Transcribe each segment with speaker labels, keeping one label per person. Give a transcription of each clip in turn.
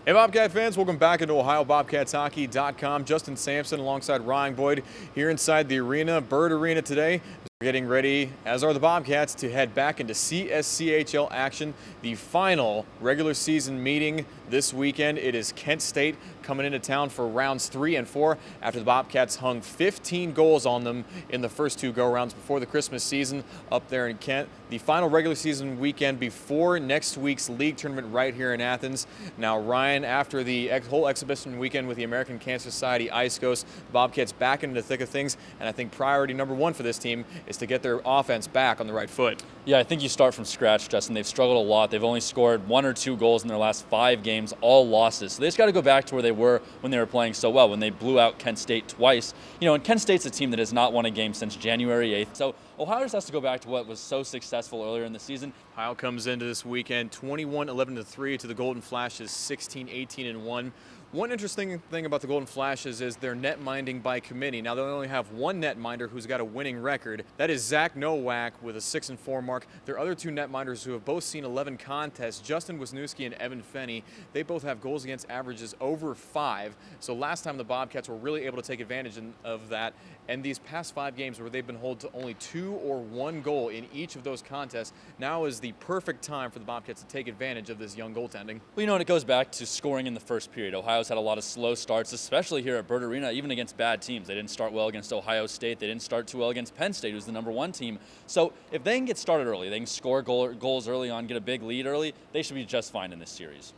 Speaker 1: Hey Bobcat fans, welcome back into OhioBobcatsHockey.com. Justin Sampson alongside Ryan Boyd here inside the arena, Bird Arena today. We're getting ready, as are the Bobcats, to head back into CSCHL action. The final regular season meeting this weekend. It is Kent State coming into town for rounds 3 and 4 after the Bobcats hung 15 goals on them in the first two go-rounds before the Christmas season up there in Kent. The final regular season weekend before next week's league tournament right here in Athens. Now, Ryan, after the whole exhibition weekend with the American Cancer Society Ice Coast, Bobcats back into the thick of things, and I think priority number one for this team is to get their offense back on the right foot.
Speaker 2: Yeah, I think you start from scratch, Justin. They've struggled a lot. They've only scored 1 or 2 goals in their last 5 games, all losses. So they just got to go back to where they were when they were playing so well, when they blew out Kent State twice. You know, and Kent State's a team that has not won a game since January 8th. So Ohio just has to go back to what was so successful earlier in the season.
Speaker 1: Ohio comes into this weekend 21-11-3 to the Golden Flashes 16-18-1. One interesting thing about the Golden Flashes is their net minding by committee. Now, they only have one netminder who's got a winning record. That is Zach Nowak with a 6-4 mark. Their other two netminders who have both seen 11 contests, Justin Wisniewski and Evan Fenney, they both have goals against averages over 5. So last time the Bobcats were really able to take advantage of that. And these past 5 games where they've been held to only 2 or 1 goal in each of those contests, now is the perfect time for the Bobcats to take advantage of this young goaltending.
Speaker 2: Well, you know, and it goes back to scoring in the first period. Ohio's had a lot of slow starts, especially here at Bird Arena, even against bad teams. They didn't start well against Ohio State. They didn't start too well against Penn State, who's the #1 team. So if they can get started early, they can score goals early on, get a big lead early, they should be just fine in this series.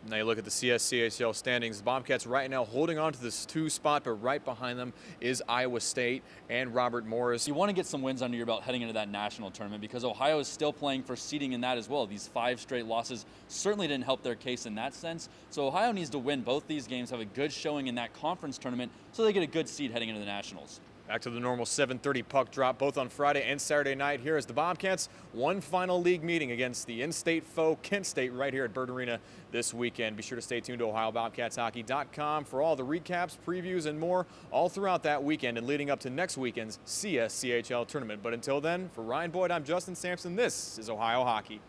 Speaker 1: Now you look at the CSCHL standings. The Bobcats right now holding on to this 2 spot, but right behind them is Iowa State and Robert Morris.
Speaker 2: You want to get some wins under your belt heading into that national tournament because Ohio is still playing for seeding in that as well. These 5 straight losses certainly didn't help their case in that sense. So Ohio needs to win both these games, have a good showing in that conference tournament so they get a good seed heading into the nationals.
Speaker 1: Back to the normal 7:30 puck drop both on Friday and Saturday night here as the Bobcats one final league meeting against the in-state foe Kent State right here at Bird Arena this weekend. Be sure to stay tuned to OhioBobcatsHockey.com for all the recaps, previews, and more all throughout that weekend and leading up to next weekend's CSCHL tournament. But until then, for Ryan Boyd, I'm Justin Sampson. This is Ohio Hockey.